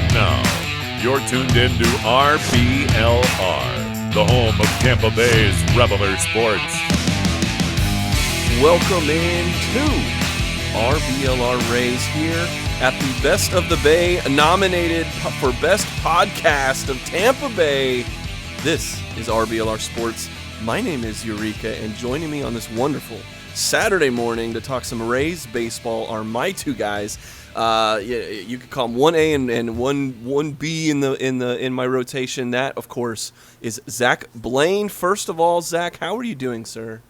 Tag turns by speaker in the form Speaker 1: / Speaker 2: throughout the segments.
Speaker 1: And now, you're tuned in to RBLR, the home of Tampa Bay's Reveler Sports.
Speaker 2: Welcome in to RBLR Rays here at the Best of the Bay, nominated for Best Podcast of Tampa Bay. This is RBLR Sports. My name is Eureka, and joining me on this wonderful Saturday morning to talk some Rays baseball are my two guys. You could call them 1A and 1B in my rotation. That, of course, is Zack Blaine. First of all, Zack, how are you doing, sir?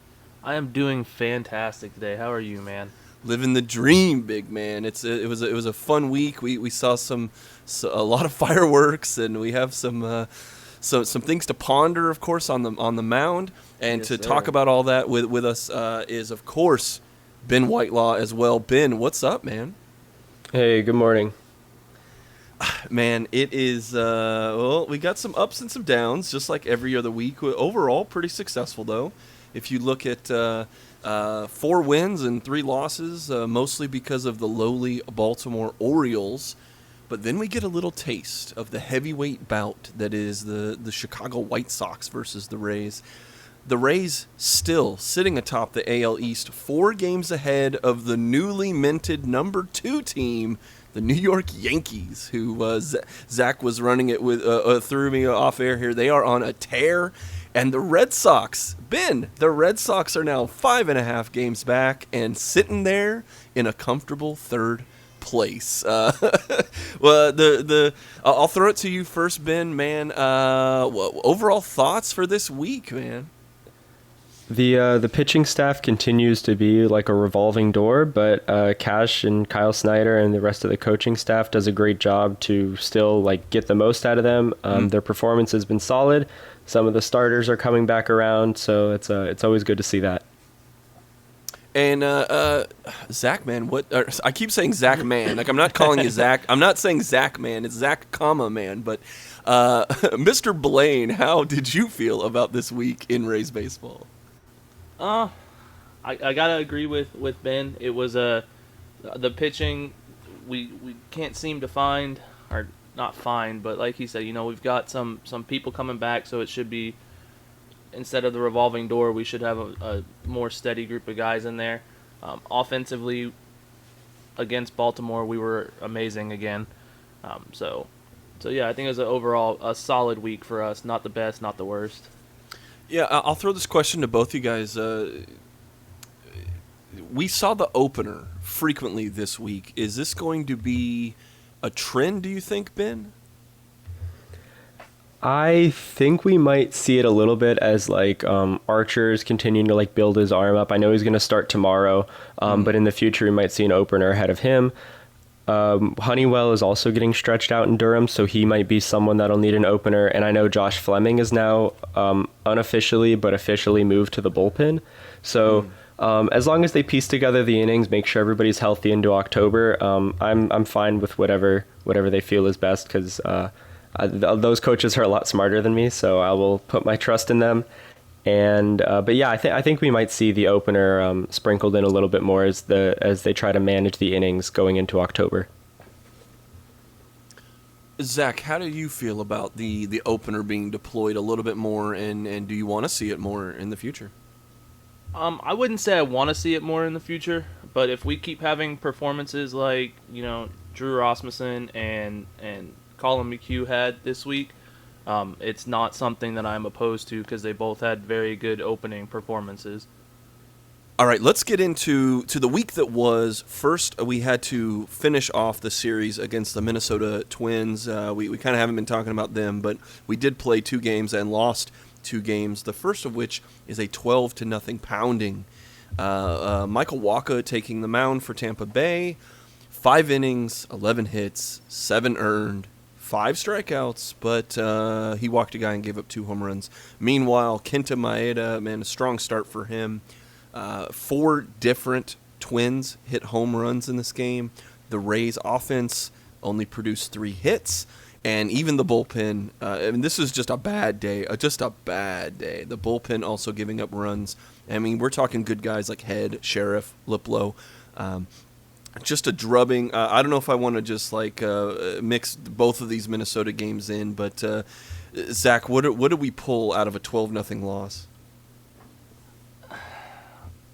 Speaker 3: I am doing fantastic today. How are you, man?
Speaker 2: Living the dream, big man. It was a fun week. We saw a lot of fireworks, and we have some things to ponder, of course, on the mound. And
Speaker 3: Yes,
Speaker 2: to
Speaker 3: sir.
Speaker 2: talk about all that with us is, of course, Ben Whitelaw as well. Ben, what's up, man?
Speaker 4: Hey, good morning.
Speaker 2: Man, it is, we got some ups and some downs, just like every other week. Overall, pretty successful, though. If you look at 4 wins and 3 losses, mostly because of the lowly Baltimore Orioles. But then we get a little taste of the heavyweight bout that is the Chicago White Sox versus the Rays. The Rays still sitting atop the AL East, 4 games ahead of the newly minted number 2 team, the New York Yankees, who Zack was running it with threw me off air here. They are on a tear. And the Red Sox, Ben, the Red Sox are now 5.5 games back and sitting there in a comfortable third place. Well, I'll throw it to you first, Ben. Man, overall thoughts for this week, man?
Speaker 4: The pitching staff continues to be like a revolving door, but Cash and Kyle Snyder and the rest of the coaching staff does a great job to still like get the most out of them. Their performance has been solid. Some of the starters are coming back around, so it's always good to see that.
Speaker 2: And Zack, man, I keep saying Zack, man. Like, I'm not calling you Zack. I'm not saying Zack, man. It's Zack, man. But Mr. Blaine, how did you feel about this week in Rays baseball?
Speaker 3: I gotta agree with Ben. It was the pitching we can't seem to find, or not find, but like he said, we've got some people coming back, so it should be, instead of the revolving door, we should have a more steady group of guys in there. Offensively, against Baltimore, we were amazing again. So yeah, I think it was overall a solid week for us. Not the best, not the worst.
Speaker 2: Yeah, I'll throw this question to both you guys. We saw the opener frequently this week. Is this going to be a trend, do you think, Ben?
Speaker 4: I think we might see it a little bit as like Archer's continuing to like build his arm up. I know he's going to start tomorrow, but in the future we might see an opener ahead of him. Honeywell is also getting stretched out in Durham, so he might be someone that'll need an opener. And I know Josh Fleming is now unofficially but officially moved to the bullpen. So as long as they piece together the innings, make sure everybody's healthy into October, I'm fine with whatever they feel is best, because those coaches are a lot smarter than me, so I will put my trust in them. And but yeah, I think we might see the opener sprinkled in a little bit more as they try to manage the innings going into October.
Speaker 2: Zack, how do you feel about the opener being deployed a little bit more, and do you want to see it more in the future?
Speaker 3: I wouldn't say I want to see it more in the future, but if we keep having performances like Drew Rasmussen and Colin McHugh had this week, it's not something that I'm opposed to, because they both had very good opening performances.
Speaker 2: All right, let's get into the week that was. First, we had to finish off the series against the Minnesota Twins. We kind of haven't been talking about them, but we did play 2 games and lost 2 games, the first of which is a 12-0 pounding. Michael Wacha taking the mound for Tampa Bay. 5 innings, 11 hits, 7 earned, 5 strikeouts, but he walked a guy and gave up 2 home runs. Meanwhile, Kenta Maeda, man, a strong start for him. 4 different Twins hit home runs in this game. The Rays offense only produced 3 hits. And even the bullpen, this is just a bad day, The bullpen also giving up runs. I mean, we're talking good guys like Head, Sheriff, Liplow. just a drubbing. I don't know if I want to just like mix both of these Minnesota games in, but Zach, what do we pull out of a 12-0 loss?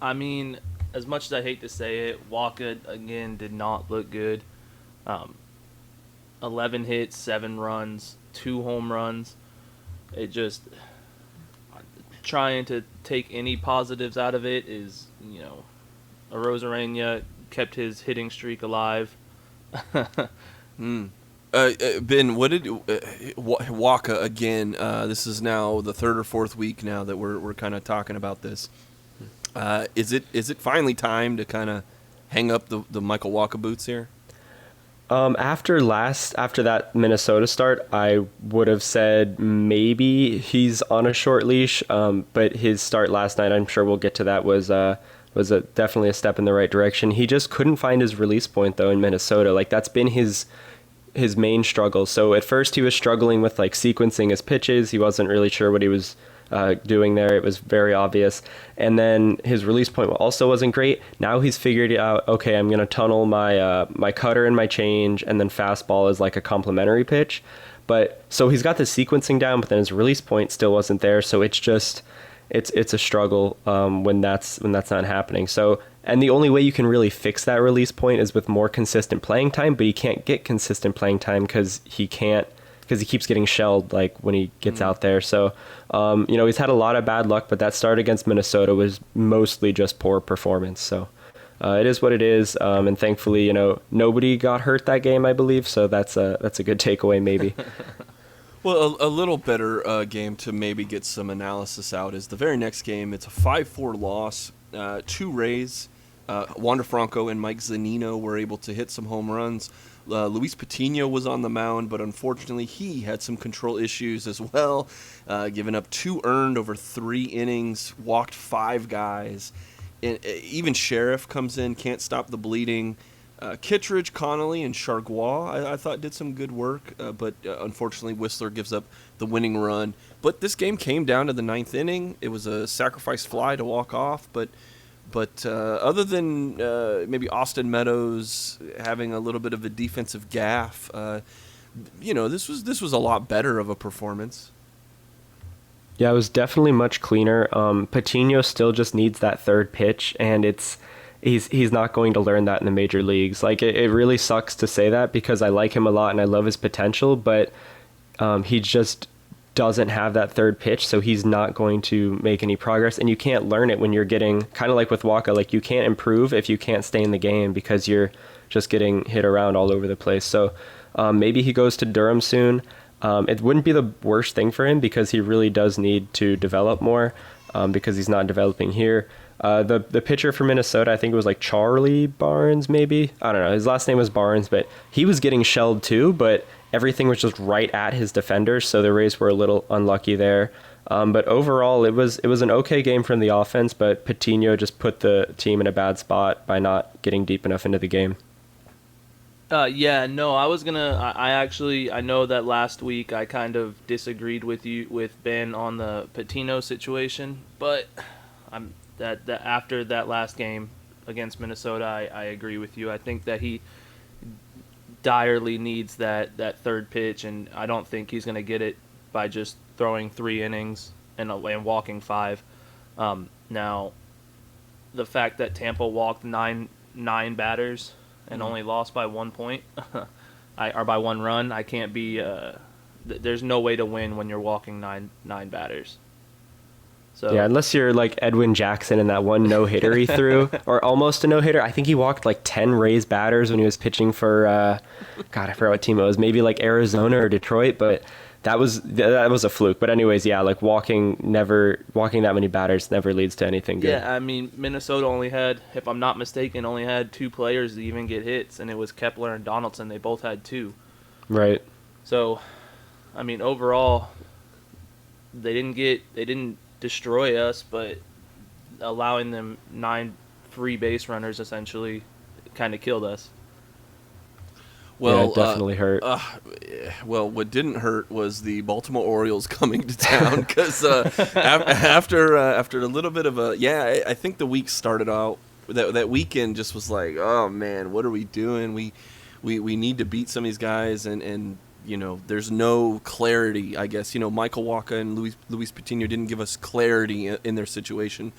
Speaker 3: I mean, as much as I hate to say it, Wacha again did not look good. 11 hits, 7 runs, 2 home runs. It just trying to take any positives out of it is, Arozarena kept his hitting streak alive.
Speaker 2: Ben, what did Wacha again? This is now the 3rd or 4th week now that we're kind of talking about this. Is it finally time to kind of hang up the Michael Wacha boots here?
Speaker 4: After that Minnesota start, I would have said maybe he's on a short leash. But his start last night, I'm sure we'll get to that, was definitely a step in the right direction. He just couldn't find his release point though in Minnesota. Like that's been his main struggle. So at first he was struggling with like sequencing his pitches. He wasn't really sure what he was doing there. It was very obvious. And then his release point also wasn't great. Now he's figured out, okay, I'm going to tunnel my cutter and my change, and then fastball is like a complementary pitch. But so he's got the sequencing down, but then his release point still wasn't there. So it's just it's a struggle when that's not happening. So, and the only way you can really fix that release point is with more consistent playing time, but he can't get consistent playing time because he keeps getting shelled like when he gets out there. So, he's had a lot of bad luck, but that start against Minnesota was mostly just poor performance. So, it is what it is. And thankfully, nobody got hurt that game, I believe. So that's a good takeaway, maybe.
Speaker 2: Well, a little better game to maybe get some analysis out is the very next game. It's a 5-4 loss. 2 Rays, Wander Franco and Mike Zunino were able to hit some home runs. Luis Patino was on the mound, but unfortunately he had some control issues as well, giving up 2 earned over 3 innings, walked 5 guys. And even Sheriff comes in, can't stop the bleeding. Kittredge, Connolly, and Chargois, I thought did some good work, but unfortunately Whistler gives up the winning run. But this game came down to the 9th inning. It was a sacrifice fly to walk off, but other than maybe Austin Meadows having a little bit of a defensive gaffe, this was a lot better of a performance.
Speaker 4: Yeah, it was definitely much cleaner. Patino still just needs that third pitch, and he's not going to learn that in the major leagues. Like it really sucks to say that because I like him a lot and I love his potential, but he just doesn't have that third pitch, so he's not going to make any progress. And you can't learn it when you're getting kind of like with Wacha, like you can't improve if you can't stay in the game because you're just getting hit around all over the place. So maybe he goes to Durham soon. It wouldn't be the worst thing for him because he really does need to develop more because he's not developing here. The pitcher for Minnesota, I think it was like Charlie Barnes, maybe. I don't know. His last name was Barnes, but he was getting shelled too, but everything was just right at his defenders, so the Rays were a little unlucky there. But overall, it was an okay game from the offense, but Patino just put the team in a bad spot by not getting deep enough into the game.
Speaker 3: I know that last week I kind of disagreed with Ben on the Patino situation, but after that last game against Minnesota, I agree with you. I think that he direly needs that third pitch, and I don't think he's going to get it by just throwing 3 innings and walking 5. Now, the fact that Tampa walked nine batters and only lost by 1 point, or by 1 run, I can't be. There's no way to win when you're walking nine batters. So,
Speaker 4: yeah, unless you're like Edwin Jackson in that one no-hitter he threw, or almost a no-hitter. I think he walked like 10 Rays batters when he was pitching for, I forgot what team it was, maybe like Arizona or Detroit, but that was a fluke. But anyways, yeah, like walking that many batters never leads to anything good.
Speaker 3: Yeah, I mean, Minnesota only had, if I'm not mistaken, 2 players to even get hits, and it was Kepler and Donaldson. They both had 2. Right. So, I mean, overall, they didn't destroy us, but allowing them 9 free base runners essentially kind of killed us.
Speaker 2: Well,
Speaker 4: yeah, it definitely hurt.
Speaker 2: Well, what didn't hurt was the Baltimore Orioles coming to town because after a little bit of I think the week started out that weekend just was like, oh man, what are we doing? We need to beat some of these guys, and there's no clarity, I guess. Michael Wacha and Luis Patino didn't give us clarity in their situation.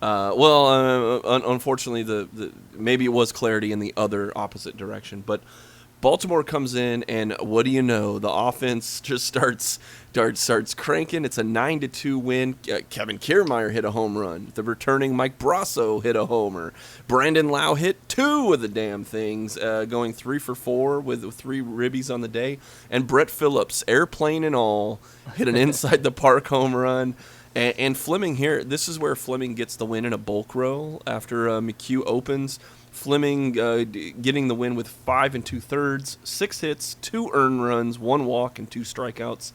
Speaker 2: Unfortunately, the maybe it was clarity in the other opposite direction. But Baltimore comes in, and what do you know? The offense just starts cranking. It's a 9-2 win. Kevin Kiermeier hit a home run. The returning Mike Brasso hit a homer. Brandon Lowe hit 2 of the damn things, going 3 for 4 with 3 ribbies on the day. And Brett Phillips, airplane and all, hit an inside the park home run. And Fleming here, this is where Fleming gets the win in a bulk roll after McHugh opens. Fleming getting the win with 5 2/3, 6 hits, 2 earned runs, 1 walk, and 2 strikeouts.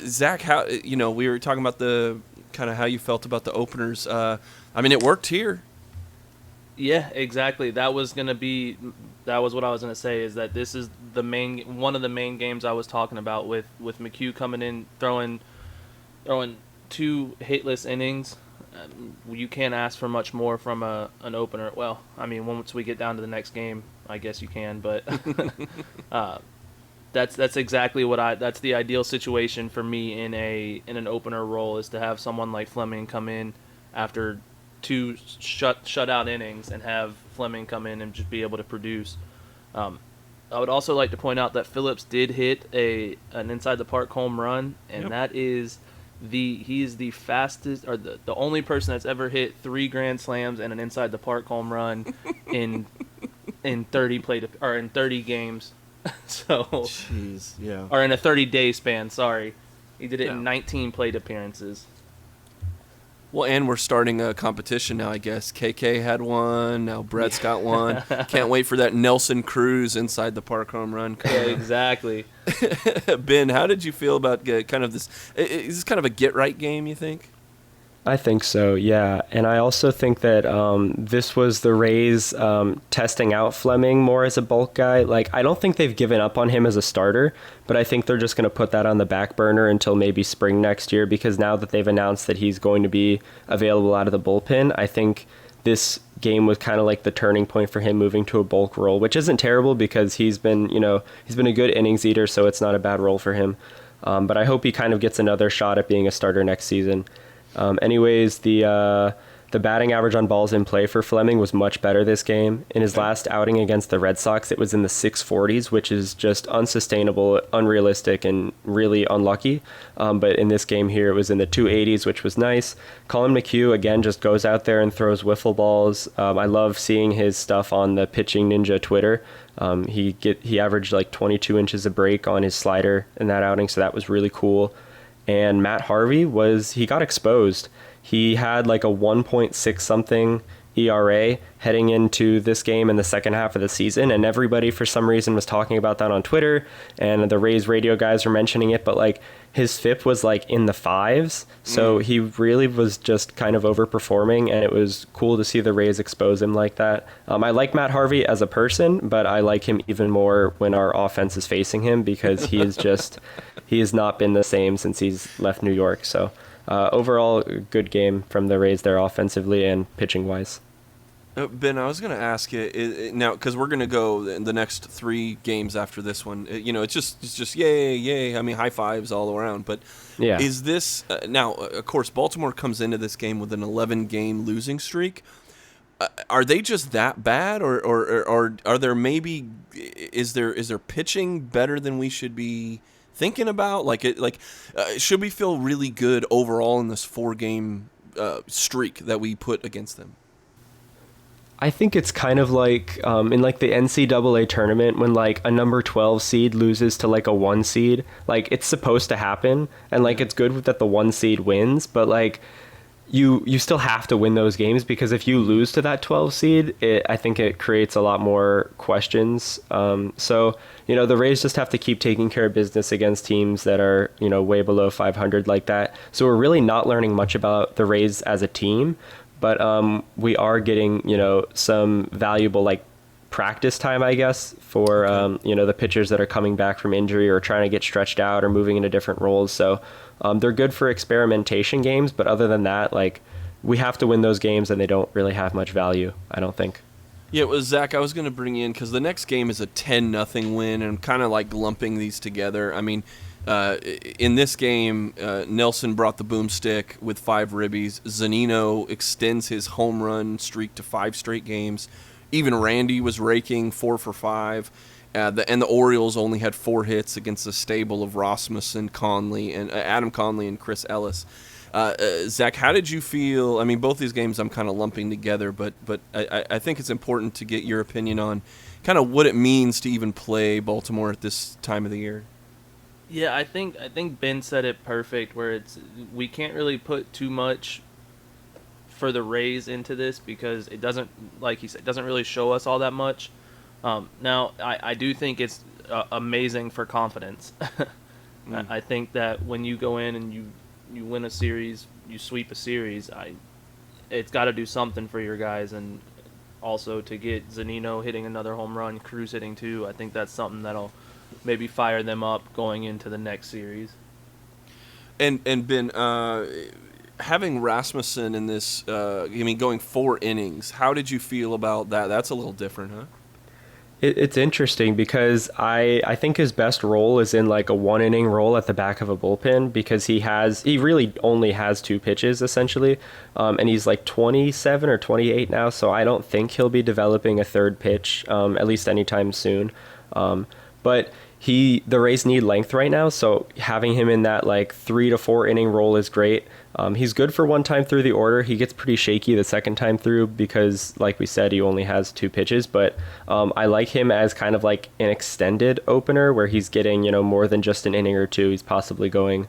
Speaker 2: Zack, how we were talking about the kind of how you felt about the openers. It worked here.
Speaker 3: Yeah, exactly. That was what I was gonna say. Is that this is one of the main games I was talking about with McHugh coming in throwing 2 hitless innings. You can't ask for much more from an opener. Well, once we get down to the next game, I guess you can. But that's exactly that's the ideal situation for me in an opener role, is to have someone like Fleming come in after 2 shutout innings and have Fleming come in and just be able to produce. I would also like to point out that Phillips did hit an inside the park home run, and that is. He is the fastest, or the only person that's ever hit 3 grand slams and an inside the park home run in 30 games. So,
Speaker 2: jeez, yeah,
Speaker 3: or in a 30-day span. Sorry, he did it in 19 plate appearances.
Speaker 2: Well, and we're starting a competition now, I guess. KK had one. Now Brett's got one. Can't wait for that Nelson Cruz inside the park home run.
Speaker 3: Yeah, exactly.
Speaker 2: Ben, how did you feel about kind of this? Is this kind of a get-right game, you think?
Speaker 4: I think so, yeah. And I also think that this was the Rays testing out Fleming more as a bulk guy. Like, I don't think they've given up on him as a starter, but I think they're just going to put that on the back burner until maybe spring next year, because now that they've announced that he's going to be available out of the bullpen, I think this game was kind of like the turning point for him moving to a bulk role, which isn't terrible because he's been a good innings eater, so it's not a bad role for him. But I hope he kind of gets another shot at being a starter next season. Anyways, the batting average on balls in play for Fleming was much better this game. In his last outing against the Red Sox, it was in the 640s, which is just unsustainable, unrealistic, and really unlucky. But in this game here, it was in the 280s, which was nice. Colin McHugh, again, just goes out there and throws wiffle balls. I love seeing his stuff on the Pitching Ninja Twitter. He averaged like 22 inches of break on his slider in that outing, so that was really cool. And Matt Harvey he got exposed. He had like a 1.6 something ERA heading into this game in the second half of the season, and everybody for some reason was talking about that on Twitter, and the Rays radio guys were mentioning it, but like his FIP was like in the 5s, so he really was just kind of overperforming, and it was cool to see the Rays expose him like that. I like Matt Harvey as a person, but I like him even more when our offense is facing him, because he has not been the same since he's left New York. So overall, good game from the Rays there offensively and pitching wise.
Speaker 2: Ben, I was going to ask you now, because we're going to go the next 3 games after this one. It's just yay. High fives all around. But
Speaker 4: yeah,
Speaker 2: is this now? Of course, Baltimore comes into this game with an 11-game losing streak. Are they just that bad, or are there maybe is there pitching better than we should be thinking about? Should we feel really good overall in this 4-game streak that we put against them?
Speaker 4: I think it's kind of like in like the NCAA tournament when like a number 12 seed loses to like a 1 seed. Like, it's supposed to happen, and like it's good that the 1 seed wins, but like you still have to win those games, because if you lose to that 12 seed, I think it creates a lot more questions. So the Rays just have to keep taking care of business against teams that are way below 500 like that. So we're really not learning much about the Rays as a team. But we are getting, some valuable like practice time, I guess, for the pitchers that are coming back from injury or trying to get stretched out or moving into different roles. So they're good for experimentation games. But other than that, like we have to win those games, and they don't really have much value, I don't think.
Speaker 2: Yeah, it was Zach. I was going to bring in because the next game is a 10-0 win, and I'm kind of like lumping these together. I mean, in this game, Nelson brought the boomstick with 5 ribbies. Zunino extends his home run streak to 5 straight games. Even Randy was raking 4 for 5. And the Orioles only had 4 hits against the stable of Rasmussen, Conley, and Adam Conley and Chris Ellis. Zach, how did you feel? I mean, both these games I'm kind of lumping together, but I think it's important to get your opinion on kind of what it means to even play Baltimore at this time of the year.
Speaker 3: Yeah, I think Ben said it perfect, where we can't really put too much for the Rays into this because it doesn't, like he said, doesn't really show us all that much. Now, I do think it's amazing for confidence. I think that when you go in and you win a series, you sweep a series, it's got to do something for your guys, and also to get Zunino hitting another home run, Cruz hitting 2, I think that's something that'll maybe fire them up going into the next series.
Speaker 2: And Ben, having Rasmussen in this, going 4 innings, how did you feel about that? That's a little different, huh?
Speaker 4: It's interesting because I think his best role is in like a 1-inning role at the back of a bullpen, because he really only has 2 pitches essentially, and he's like 27 or 28 now, so I don't think he'll be developing a 3rd pitch at least anytime soon. But the Rays need length right now, so having him in that like 3 to 4 inning role is great. He's good for one time through the order. He gets pretty shaky the second time through because, like we said, he only has 2 pitches. But I like him as kind of like an extended opener where he's getting, more than just an inning or 2. He's possibly going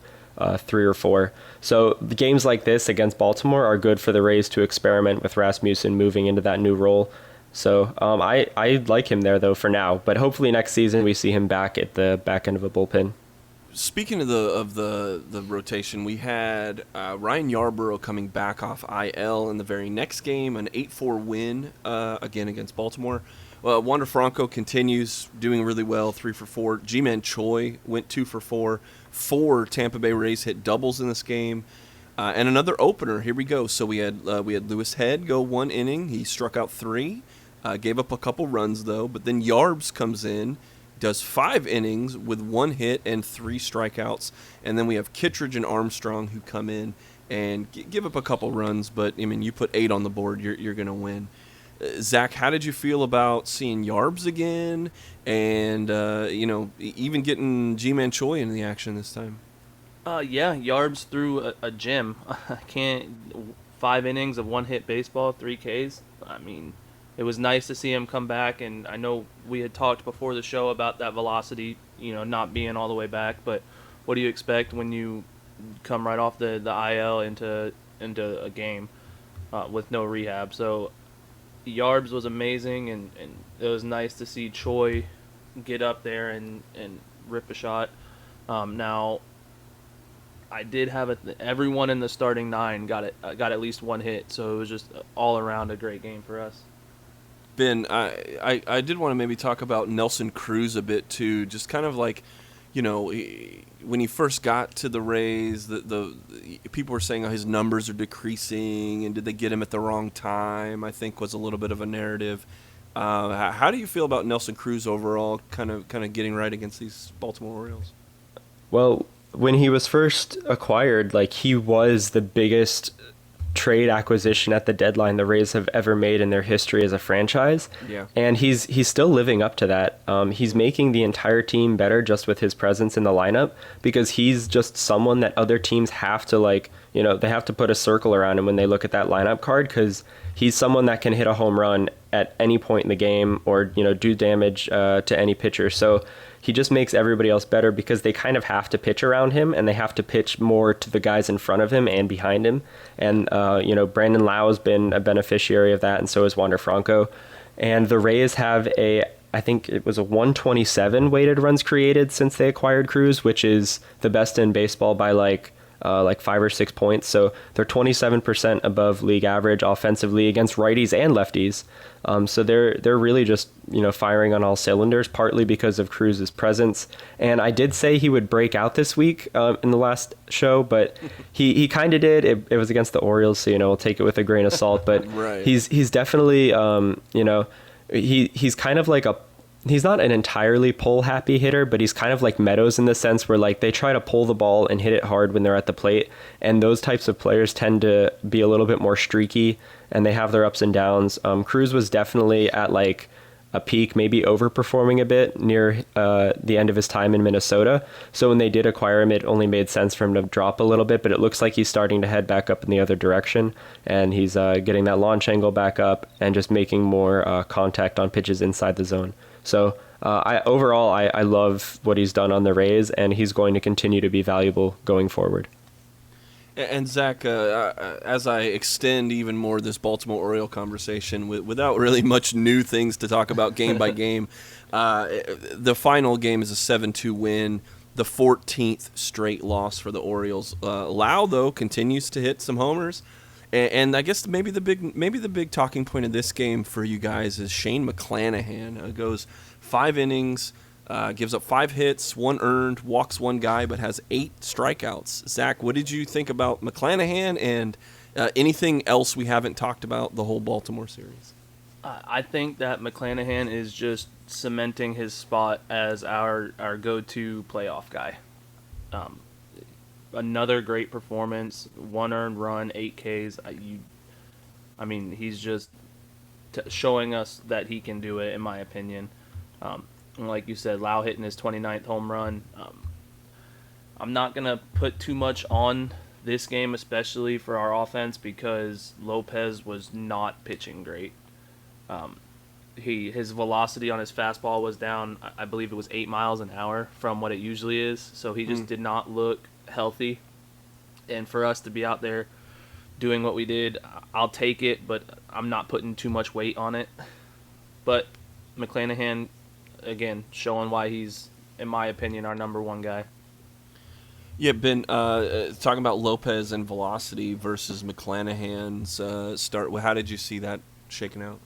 Speaker 4: 3 or 4. So the games like this against Baltimore are good for the Rays to experiment with Rasmussen moving into that new role. So I like him there, though, for now. But hopefully next season we see him back at the back end of a bullpen.
Speaker 2: Speaking of the rotation, we had Ryan Yarborough coming back off IL in the very next game, an 8-4 win again against Baltimore. Wander Franco continues doing really well, 3 for 4. Ji-Man Choi went 2 for 4. 4 Tampa Bay Rays hit doubles in this game. And another opener. Here we go. So we had Lewis Head go 1 inning. He struck out 3, gave up a couple runs though. But then Yarbs comes in, does 5 innings with 1 hit and 3 strikeouts. And then we have Kittredge and Armstrong who come in and give up a couple runs. But I mean, you put 8 on the board, you're going to win. Zach, how did you feel about seeing Yarbs again, and even getting Ji-Man Choi into the action this time?
Speaker 3: Yeah, Yarbs threw a gem. I can't. 5 innings of 1-hit baseball, 3 Ks. I mean, it was nice to see him come back, and I know we had talked before the show about that velocity, not being all the way back. But what do you expect when you come right off the IL into a game with no rehab? So Yarbs was amazing, and it was nice to see Choi get up there and rip a shot. Now, I did have everyone in the starting 9 got at least 1 hit, so it was just all around a great game for us.
Speaker 2: Ben, I did want to maybe talk about Nelson Cruz a bit too, just kind of like, when he first got to the Rays, the people were saying his numbers are decreasing, and did they get him at the wrong time, I think was a little bit of a narrative. How do you feel about Nelson Cruz overall, kind of getting right against these Baltimore Orioles?
Speaker 4: Well, when he was first acquired, he was the biggest trade acquisition at the deadline the Rays have ever made in their history as a franchise. Yeah. And he's still living up to that. He's making the entire team better just with his presence in the lineup, because he's just someone that other teams have to they have to put a circle around him when they look at that lineup card, because he's someone that can hit a home run at any point in the game or, do damage to any pitcher. So he just makes everybody else better because they kind of have to pitch around him, and they have to pitch more to the guys in front of him and behind him. And, Brandon Lowe has been a beneficiary of that, and so is Wander Franco. And the Rays have I think it was a 127 weighted runs created since they acquired Cruz, which is the best in baseball by like 5 or 6 points. So they're 27% above league average offensively against righties and lefties. So they're really just, firing on all cylinders, partly because of Cruz's presence. And I did say he would break out this week in the last show, but he kind of did. It was against the Orioles, so we'll take it with a grain of salt. But
Speaker 2: Right.
Speaker 4: he's definitely he's kind of like he's not an entirely pull happy hitter, but he's kind of like Meadows in the sense where like they try to pull the ball and hit it hard when they're at the plate, and those types of players tend to be a little bit more streaky and they have their ups and downs. Cruz was definitely at like a peak, maybe overperforming a bit near the end of his time in Minnesota. So when they did acquire him, it only made sense for him to drop a little bit, but it looks like he's starting to head back up in the other direction, and he's getting that launch angle back up and just making more contact on pitches inside the zone. So I love what he's done on the Rays, and he's going to continue to be valuable going forward.
Speaker 2: And Zach, as I extend even more this Baltimore Oriole conversation without really much new things to talk about game by game, the final game is a 7-2 win, the 14th straight loss for the Orioles. Lowe, though, continues to hit some homers. And I guess maybe the big talking point of this game for you guys is Shane McClanahan goes 5 innings, gives up 5 hits, 1 earned, walks 1 guy, but has 8 strikeouts. Zach, what did you think about McClanahan and anything else we haven't talked about the whole Baltimore series?
Speaker 3: I think that McClanahan is just cementing his spot as our go-to playoff guy. Another great performance, 1 earned run, 8 Ks. He's just showing us that he can do it, in my opinion. Like you said, Lowe hitting his 29th home run. I'm not going to put too much on this game, especially for our offense, because Lopez was not pitching great. His velocity on his fastball was down, I believe it was 8 miles an hour from what it usually is, so he just did not look healthy. And for us to be out there doing what we did, I'll take it, but I'm not putting too much weight on it. But McClanahan, again, showing why he's, in my opinion, our number 1 guy.
Speaker 2: Yeah, Ben, talking about Lopez and velocity versus McClanahan's start, how did you see that shaking out?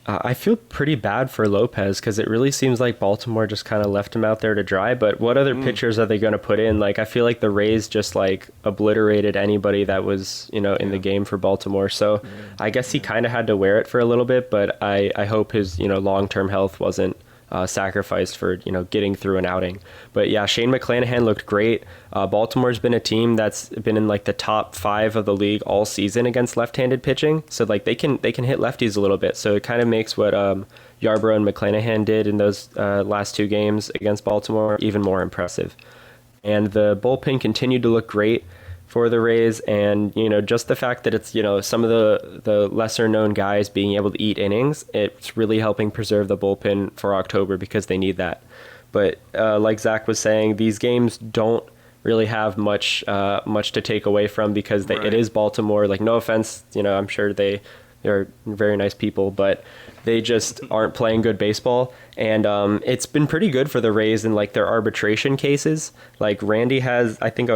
Speaker 4: I feel pretty bad for Lopez because it really seems like Baltimore just kind of left him out there to dry. But what other pitchers are they going to put in? Like, I feel like the Rays just like obliterated anybody that was, in the game for Baltimore. So I guess he kind of had to wear it for a little bit. But I hope his, long-term health wasn't sacrificed for, getting through an outing. But yeah, Shane McClanahan looked great. Baltimore's been a team that's been in like the top 5 of the league all season against left-handed pitching. So like they can hit lefties a little bit. So it kind of makes what Yarborough and McClanahan did in those last 2 games against Baltimore even more impressive. And the bullpen continued to look great for the Rays, and just the fact that it's some of the lesser known guys being able to eat innings, it's really helping preserve the bullpen for October because they need that. But like Zach was saying, these games don't really have much to take away from because it is Baltimore. Like, no offense, I'm sure they're very nice people, but they just aren't playing good baseball. And it's been pretty good for the Rays in like their arbitration cases. Like Randy has, I think,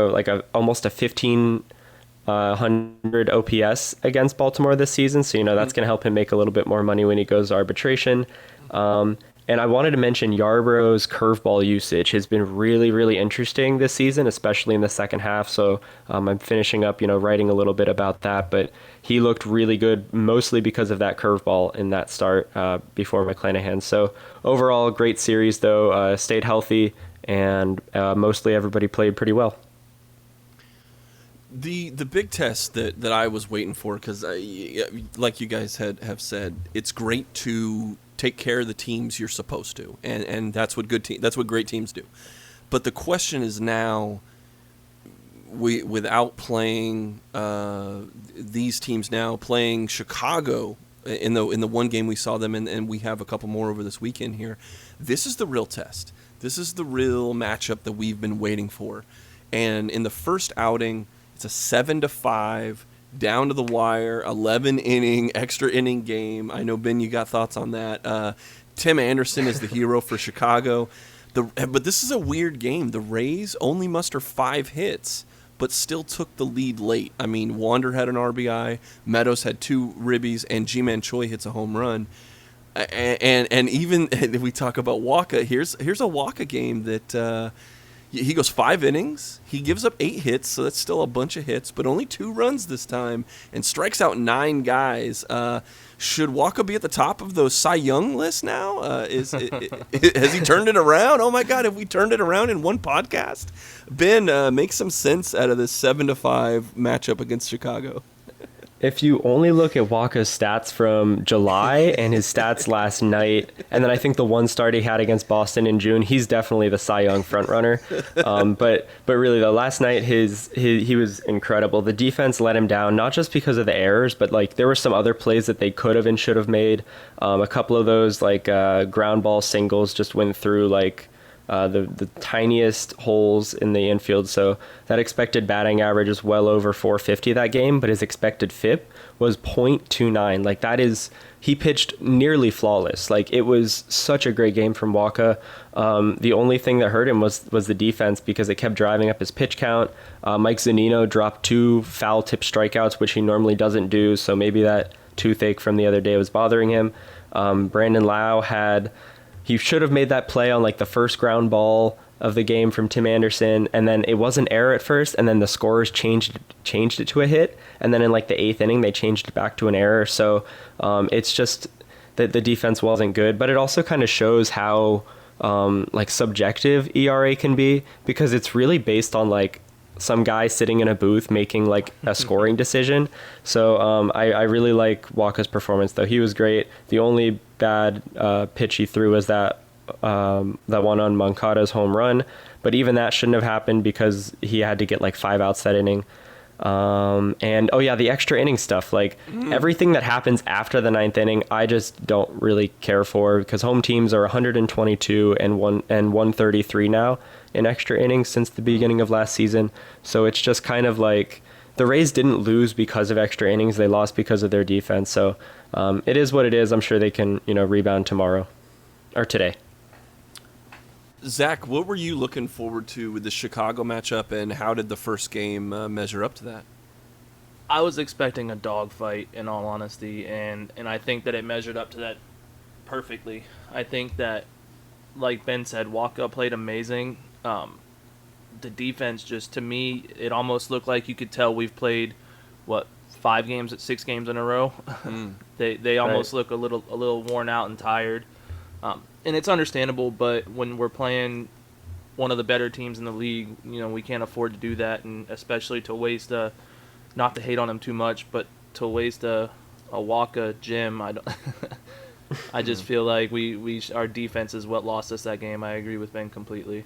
Speaker 4: almost a 1,500 OPS against Baltimore this season. So that's going to help him make a little bit more money when he goes to arbitration. And I wanted to mention Yarborough's curveball usage has been really, really interesting this season, especially in the second half. So I'm finishing up, writing a little bit about that. But he looked really good, mostly because of that curveball in that start before McClanahan. So overall, great series, though. Stayed healthy, and mostly everybody played pretty well.
Speaker 2: The big test that I was waiting for, because like you guys have said, it's great to take care of the teams you're supposed to, and that's what great teams do. But the question is now, without playing these teams now, playing Chicago in the one game we saw them in, and we have a couple more over this weekend here. This is the real test. This is the real matchup that we've been waiting for. And in the first outing, it's a 7-5 down to the wire, 11-inning, extra inning game. I know, Ben, you got thoughts on that. Tim Anderson is the hero for Chicago. But this is a weird game. The Rays only muster 5 hits, but still took the lead late. I mean, Wander had an RBI, Meadows had 2 ribbies, and G-Man Choi hits a home run. And even if we talk about Wacha, here's a Wacha game that he goes 5 innings. He gives up 8 hits, so that's still a bunch of hits, but only 2 runs this time, and strikes out 9 guys. Should Wacha be at the top of those Cy Young lists now? Has he turned it around? Oh my God, have we turned it around in one podcast? Ben, make some sense out of this 7-5 matchup against Chicago.
Speaker 4: If you only look at Wacha's stats from July and his stats last night, and then I think the one start he had against Boston in June, he's definitely the Cy Young frontrunner. But really, though, last night he was incredible. The defense let him down, not just because of the errors, but like there were some other plays that they could have and should have made. A couple of those like ground ball singles just went through like the tiniest holes in the infield. So that expected batting average is well over 450 that game, but his expected FIP was .29. Like that is, he pitched nearly flawless. Like it was such a great game from Wacha. The only thing that hurt him was the defense because it kept driving up his pitch count. Mike Zunino dropped 2 foul tip strikeouts, which he normally doesn't do. So maybe that toothache from the other day was bothering him. Brandon Lowe he should have made that play on like the first ground ball of the game from Tim Anderson, and then it was an error at first, and then the scorers changed it to a hit, and then in like the 8th inning they changed it back to an error. So it's just that the defense wasn't good, but it also kind of shows how like subjective ERA can be, because it's really based on like some guy sitting in a booth making like a scoring decision. So I really like Wacha's performance, though. He was great. The only bad pitch he threw was that one on Moncada's home run, but even that shouldn't have happened because he had to get like 5 outs that inning. And the extra inning stuff, like everything that happens after the 9th inning, I just don't really care for, because home teams are 122 and 133 now in extra innings since the beginning of last season. So it's just kind of like the Rays didn't lose because of extra innings. They lost because of their defense. So it is what it is. I'm sure they can, rebound tomorrow or today.
Speaker 2: Zach, what were you looking forward to with the Chicago matchup, and how did the first game measure up to that?
Speaker 3: I was expecting a dogfight, in all honesty, and I think that it measured up to that perfectly. I think that, like Ben said, Wacha played amazing. The defense, just to me, it almost looked like you could tell we've played 6 games in a row. They almost look a little worn out and tired. And it's understandable, but when we're playing one of the better teams in the league, we can't afford to do that, and especially to waste not to hate on him too much, but to waste a Wacha gym. I just feel like our defense is what lost us that game. I agree with Ben completely.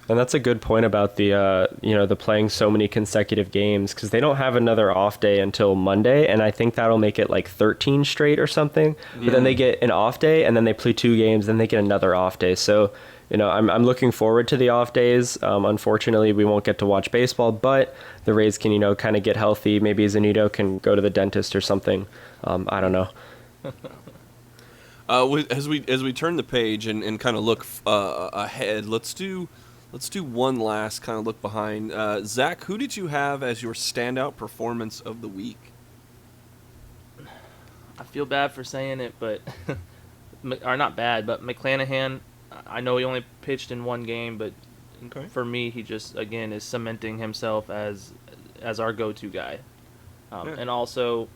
Speaker 4: And that's a good point about the playing so many consecutive games, because they don't have another off day until Monday, and I think that'll make it like 13 straight or something. Yeah. But then they get an off day, and then they play 2 games, then they get another off day. So, I'm looking forward to the off days. Unfortunately, we won't get to watch baseball, but the Rays can, kind of get healthy. Maybe Zunino can go to the dentist or something. I don't know.
Speaker 2: As we turn the page and kind of look ahead, let's do one last kind of look behind. Zach, who did you have as your standout performance of the week?
Speaker 3: I feel bad for saying it, but or not bad, but McClanahan. I know he only pitched in 1 game, but for me, he just again is cementing himself as our go-to guy, and also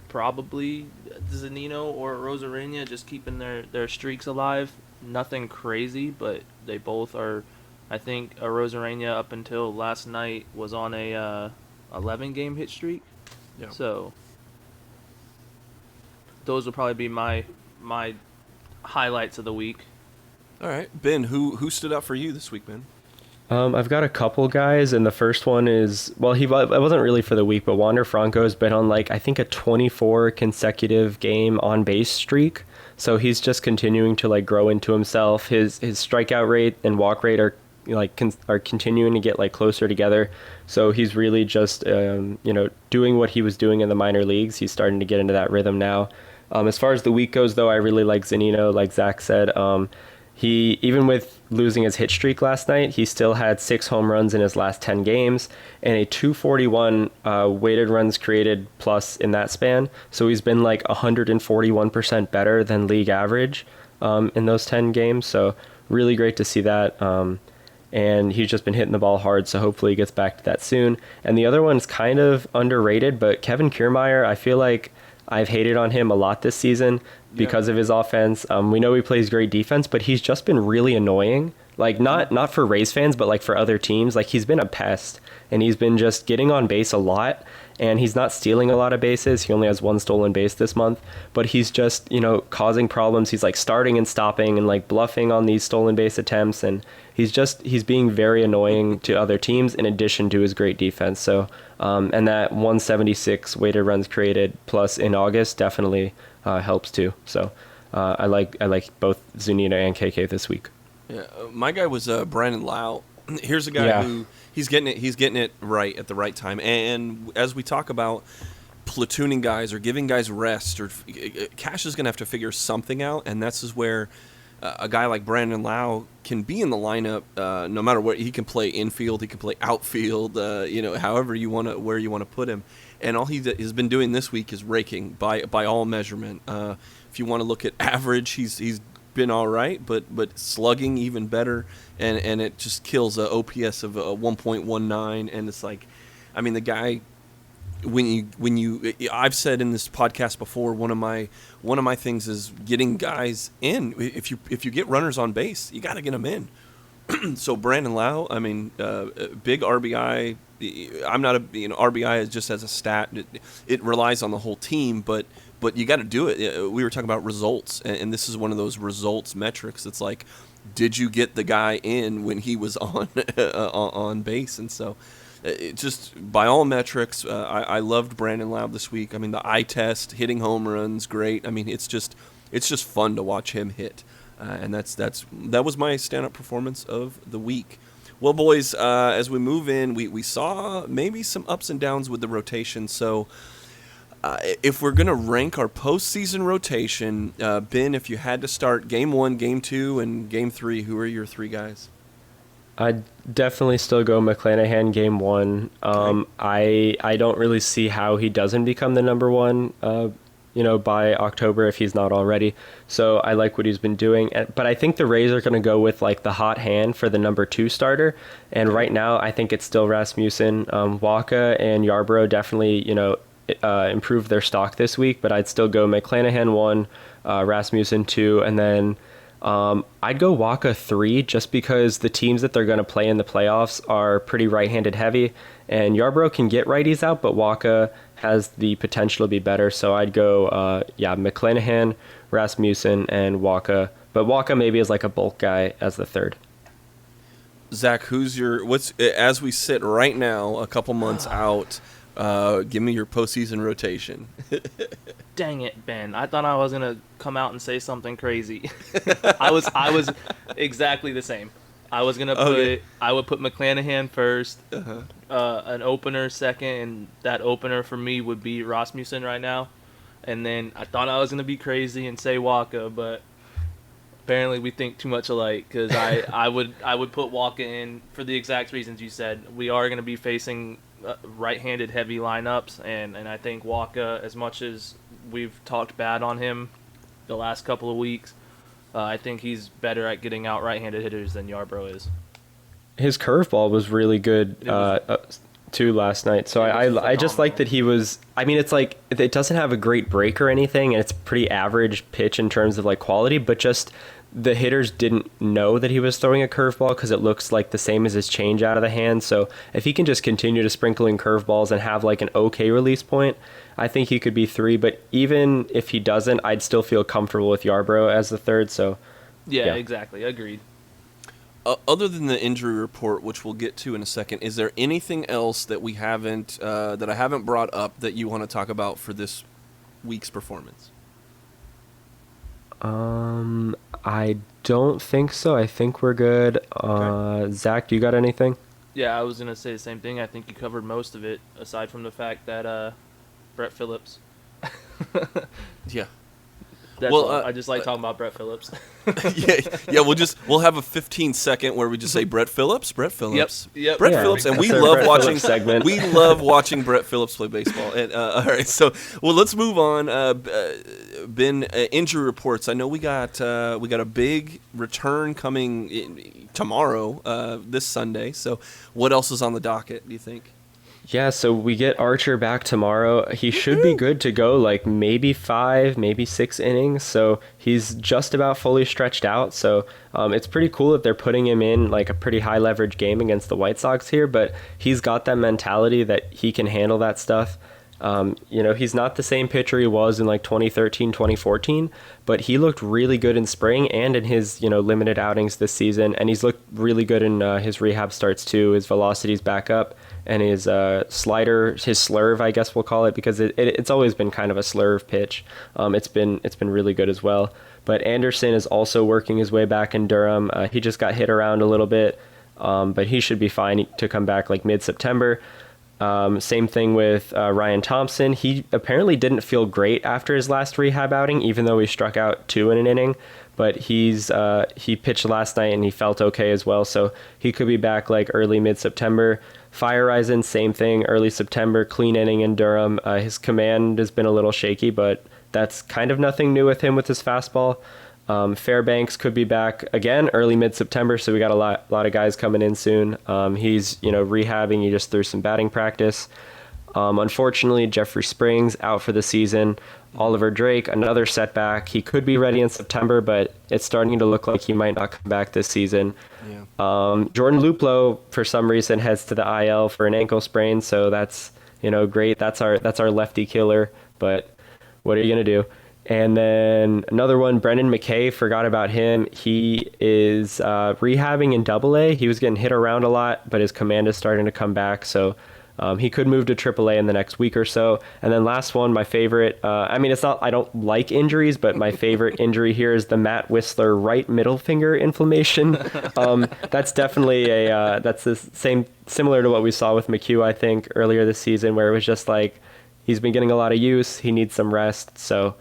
Speaker 3: probably Zunino or Rosarena just keeping their streaks alive. Nothing crazy, but they both are. I think Rosarena up until last night was on a 11-game hit streak. Yeah. So those will probably be my highlights of the week.
Speaker 2: All right, Ben, who stood out for you this week, Ben?
Speaker 4: I've got a couple guys, and the first one is, it wasn't really for the week, but Wander Franco's been on I think a 24 consecutive game on base streak. So he's just continuing to grow into himself. His strikeout rate and walk rate are continuing to get closer together. So he's really just doing what he was doing in the minor leagues. He's starting to get into that rhythm now. As far as the week goes, though, I really like Zunino, like Zach said. he, even with losing his hit streak last night, he still had 6 home runs in his last 10 games and a 241 weighted runs created plus in that span. So he's been like 141% better than league average in those 10 games. So really great to see that. And he's just been hitting the ball hard, so hopefully he gets back to that soon. And the other one's kind of underrated, but Kevin Kiermeier, I feel like I've hated on him a lot this season because of his offense. We know he plays great defense, but he's just been really annoying. Like, not for Rays fans, but like for other teams. Like, he's been a pest, and he's been just getting on base a lot, and he's not stealing a lot of bases. He only has 1 stolen base this month, but he's just, causing problems. He's like starting and stopping and like bluffing on these stolen base attempts, and he's being very annoying to other teams in addition to his great defense. So, and that 176 weighted runs created plus in August definitely helps too. So, I like both Zunino and KK this week.
Speaker 2: Yeah, my guy was Brennan Mckay. Here's a guy who he's getting it right at the right time. And as we talk about platooning guys or giving guys rest, or Cash is going to have to figure something out, and this is where a guy like Brennan Mckay can be in the lineup no matter what. He can play infield, he can play outfield, however you want to, where you want to put him. And all he has been doing this week is raking by all measurement. If you want to look at average, he's been all right, but slugging even better, and it just kills a OPS of 1.19. And it's like, I mean, the guy, when you I've said in this podcast before, one of my things is getting guys in. If you get runners on base, you got to get them in. So Brennan Mckay, I mean, big RBI. I'm not RBI just as a stat. It relies on the whole team, but you got to do it. We were talking about results, and this is one of those results metrics. It's like, did you get the guy in when he was on base? And so, it just by all metrics, I loved Brennan Mckay this week. I mean, the eye test, hitting home runs, great. I mean, it's just fun to watch him hit, and that was my stand-up performance of the week. Well, boys, as we move in, we saw maybe some ups and downs with the rotation. So, if we're going to rank our postseason rotation, Ben, if you had to start Game 1, Game 2, and Game 3, who are your 3 guys?
Speaker 4: I'd definitely still go McClanahan Game 1. I don't really see how he doesn't become the number 1, by October if he's not already. So I like what he's been doing. But I think the Rays are going to go with like the hot hand for the number 2 starter. And right now, I think it's still Rasmussen. Wacha and Yarborough definitely, improved their stock this week, but I'd still go McClanahan 1, Rasmussen 2, and then I'd go Wacha 3 just because the teams that they're going to play in the playoffs are pretty right-handed heavy, and Yarborough can get righties out, but Wacha has the potential to be better. So I'd go McClanahan, Rasmussen, and Wacha, but Wacha maybe is like a bulk guy as the 3rd.
Speaker 2: Zach, as we sit right now, a couple months out, give me your postseason rotation.
Speaker 3: Dang it, Ben. I thought I was going to come out and say something crazy. I was exactly the same. I was going to I would put McClanahan first, an opener second, and that opener for me would be Rasmussen right now. And then I thought I was going to be crazy and say Wacha, but apparently we think too much alike, because I would put Wacha in for the exact reasons you said. We are going to be facing right-handed heavy lineups, and I think Wacha, as much as we've talked bad on him the last couple of weeks, I think he's better at getting out right-handed hitters than Yarborough is.
Speaker 4: His curveball was really good too last night, so I just like that he was. I mean, it's like it doesn't have a great break or anything, and it's pretty average pitch in terms of like quality, but just the hitters didn't know that he was throwing a curveball because it looks like the same as his change out of the hand. So if he can just continue to sprinkle in curveballs and have like an okay release point, I think he could be 3. But even if he doesn't, I'd still feel comfortable with Yarborough as the 3rd. So
Speaker 3: yeah, exactly. Agreed.
Speaker 2: Other than the injury report, which we'll get to in a second, is there anything else that we haven't that I haven't brought up that you want to talk about for this week's performance?
Speaker 4: I don't think so. I think we're good.
Speaker 2: Okay.
Speaker 4: Zach, do you got anything?
Speaker 3: Yeah, I was going to say the same thing. I think you covered most of it, aside from the fact that Brett Phillips.
Speaker 2: Yeah.
Speaker 3: That's
Speaker 2: Well,
Speaker 3: all. I just like talking about Brett Phillips.
Speaker 2: yeah. We'll have a 15-second where we just say Brett Phillips. Brett Phillips.
Speaker 3: Yep.
Speaker 2: Brett
Speaker 4: Yeah,
Speaker 2: Phillips, and we
Speaker 4: that's our
Speaker 2: love
Speaker 4: Brett
Speaker 2: watching
Speaker 4: Phillips segment.
Speaker 2: We love watching Brett Phillips play baseball. And all right, so let's move on. Ben, injury reports. I know we got a big return coming tomorrow, this Sunday. So what else is on the docket, do you think?
Speaker 4: Yeah, so we get Archer back tomorrow. He should be good to go, like maybe 5, maybe 6 innings. So he's just about fully stretched out. So it's pretty cool that they're putting him in like a pretty high leverage game against the White Sox here. But he's got that mentality that he can handle that stuff. He's not the same pitcher he was in like 2013, 2014, but he looked really good in spring and in his, limited outings this season. And he's looked really good in his rehab starts too. His velocity's back up, and his slider, his slurve, I guess we'll call it, because it's always been kind of a slurve pitch. It's been really good as well. But Anderson is also working his way back in Durham. He just got hit around a little bit, but he should be fine to come back like mid-September. Same thing with Ryan Thompson. He apparently didn't feel great after his last rehab outing, even though he struck out 2 in an inning. But he pitched last night and he felt okay as well. So he could be back like early mid-September. Fireisen, same thing, early September, clean inning in Durham. His command has been a little shaky, but that's kind of nothing new with him with his fastball. Fairbanks could be back again early mid-September, so we got a lot of guys coming in soon. He's rehabbing. He just threw some batting practice. Unfortunately, Jeffrey Springs out for the season. Oliver Drake, another setback. He could be ready in September, but it's starting to look like he might not come back this season. Yeah. Jordan Luplow, for some reason, heads to the IL for an ankle sprain, so that's great. That's our lefty killer, but what are you gonna do? And then another one, Brennan Mckay, forgot about him. He is rehabbing in AA. He was getting hit around a lot, but his command is starting to come back. So he could move to AAA in the next week or so. And then last one, my favorite. It's not, I don't like injuries, but my favorite injury here is the Matt Whistler right middle finger inflammation. That's definitely that's the same, similar to what we saw with McHugh, I think, earlier this season, where it was just like, he's been getting a lot of use. He needs some rest. So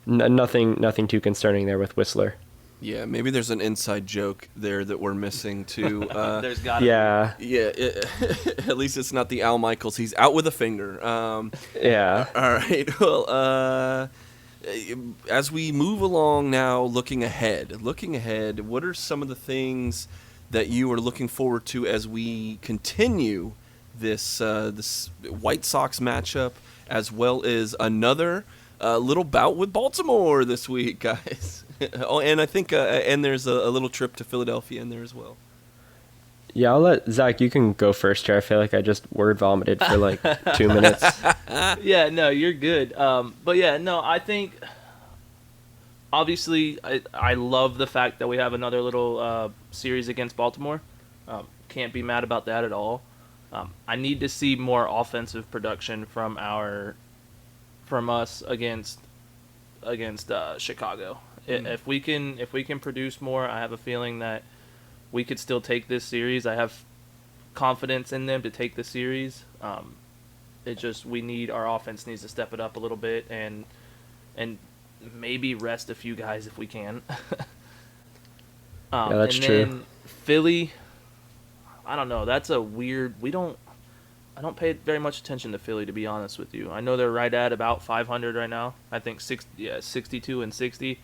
Speaker 4: nothing too concerning there with Whistler.
Speaker 2: Yeah, maybe there's an inside joke there that we're missing too.
Speaker 3: There's got to be.
Speaker 2: Yeah. At least it's not the Al Michaels. He's out with a finger.
Speaker 4: Yeah.
Speaker 2: All right. Well, as we move along now, looking ahead, what are some of the things that you are looking forward to as we continue this White Sox matchup, as well as another little bout with Baltimore this week, guys? Oh, and I think and there's a little trip to Philadelphia in there as well.
Speaker 4: Yeah, I'll let Zach. You can go first here. I feel like I just word vomited for like 2 minutes.
Speaker 3: Yeah, no, you're good. But yeah, no, I think obviously I love the fact that we have another little series against Baltimore. Can't be mad about that at all. I need to see more offensive production from us against Chicago. If we can produce more, I have a feeling that we could still take this series. I have confidence in them to take the series. Our offense needs to step it up a little bit and maybe rest a few guys if we can.
Speaker 4: Yeah, that's
Speaker 3: and
Speaker 4: true.
Speaker 3: Then Philly, I don't know. That's a weird. I don't pay very much attention to Philly, to be honest with you. I know they're right at about 500 right now. I think 62 and 60.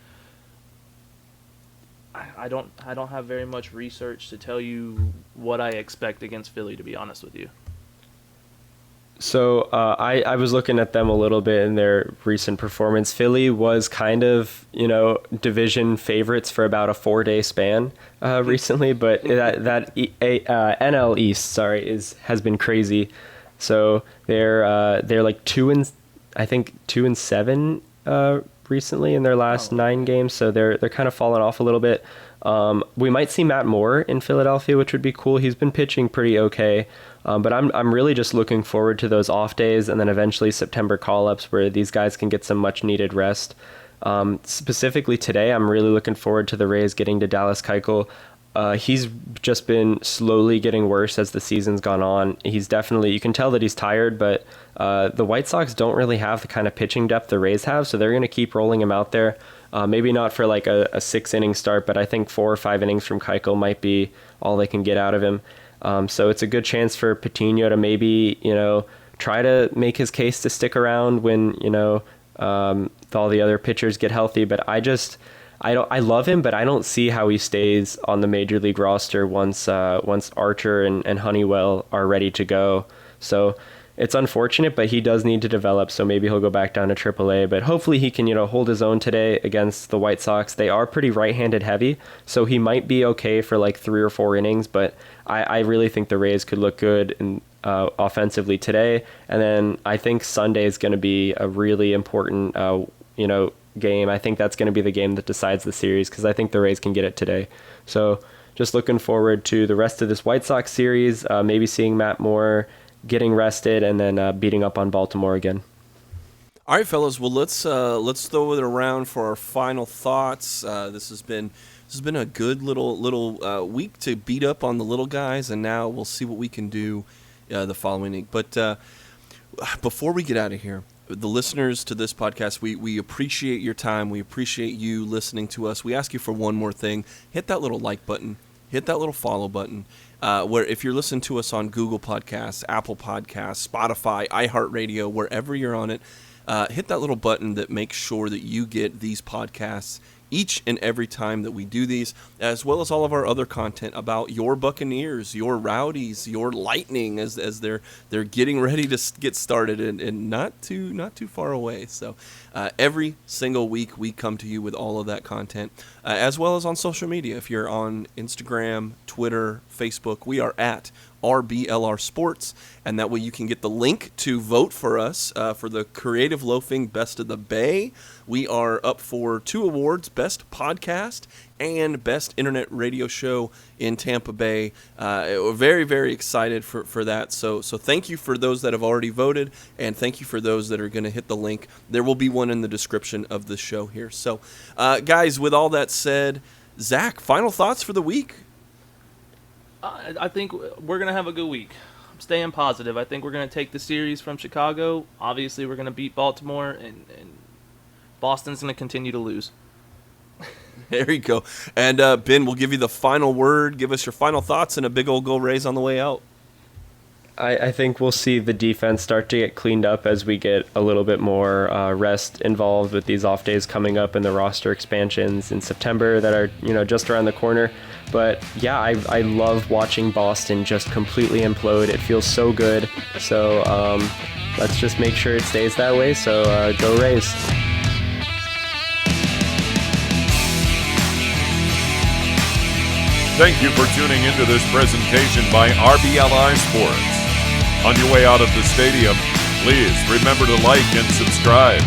Speaker 3: I don't have very much research to tell you what I expect against Philly, to be honest with you.
Speaker 4: So I was looking at them a little bit in their recent performance. Philly was kind of, division favorites for about a 4-day span recently, but that NL East, has been crazy. So they're like 2-7 recently in their last 9 games. So they're kind of falling off a little bit. We might see Matt Moore in Philadelphia, which would be cool. He's been pitching pretty okay. But I'm really just looking forward to those off days and then eventually September call-ups where these guys can get some much-needed rest. Specifically today, I'm really looking forward to the Rays getting to Dallas Keuchel. He's just been slowly getting worse as the season's gone on. He's definitely, you can tell that he's tired, but the White Sox don't really have the kind of pitching depth the Rays have, so they're going to keep rolling him out there. Maybe not for like a 6-inning start, but I think 4 or 5 innings from Keuchel might be all they can get out of him. So it's a good chance for Patino to maybe, try to make his case to stick around when, all the other pitchers get healthy. But I love him, but I don't see how he stays on the major league roster once Archer and Honeywell are ready to go. So it's unfortunate, but he does need to develop. So maybe he'll go back down to AAA. But hopefully he can, hold his own today against the White Sox. They are pretty right-handed heavy, so he might be okay for like 3 or 4 innings. But I really think the Rays could look good offensively today. And then I think Sunday is going to be a really important, game. I think that's going to be the game that decides the series because I think the Rays can get it today. So just looking forward to the rest of this White Sox series, maybe seeing Matt Moore getting rested and then beating up on Baltimore again.
Speaker 2: All right, fellas. Well, let's throw it around for our final thoughts. This has been a good little week to beat up on the little guys, and now we'll see what we can do the following week. But before we get out of here, the listeners to this podcast, we appreciate your time. We appreciate you listening to us. We ask you for one more thing. Hit that little like button. Hit that little follow button. Where if you're listening to us on Google Podcasts, Apple Podcasts, Spotify, iHeartRadio, wherever you're on it, hit that little button that makes sure that you get these podcasts each and every time that we do these, as well as all of our other content about your Buccaneers, your Rowdies, your Lightning as they're getting ready to get started and not too far away. So every single week we come to you with all of that content, as well as on social media. If you're on Instagram, Twitter, Facebook, we are at RBLR Sports, and that way you can get the link to vote for us for the Creative Loafing Best of the Bay. We are up for 2 awards, Best Podcast and Best Internet Radio Show in Tampa Bay. We're very, very excited for that. So thank you for those that have already voted, and thank you for those that are going to hit the link. There will be one in the description of the show here. So, guys, with all that said, Zach, final thoughts for the week?
Speaker 3: I think we're going to have a good week. I'm staying positive. I think we're going to take the series from Chicago. Obviously, we're going to beat Baltimore, and Boston's going to continue to lose.
Speaker 2: There you go. And Ben, we'll give you the final word. Give us your final thoughts and a big old go Rays on the way out.
Speaker 4: I think we'll see the defense start to get cleaned up as we get a little bit more rest involved with these off days coming up and the roster expansions in September that are just around the corner. But yeah, I love watching Boston just completely implode. It feels so good. So let's just make sure it stays that way. So go Rays.
Speaker 1: Thank you for tuning into this presentation by RBLR Sports. On your way out of the stadium, please remember to like and subscribe.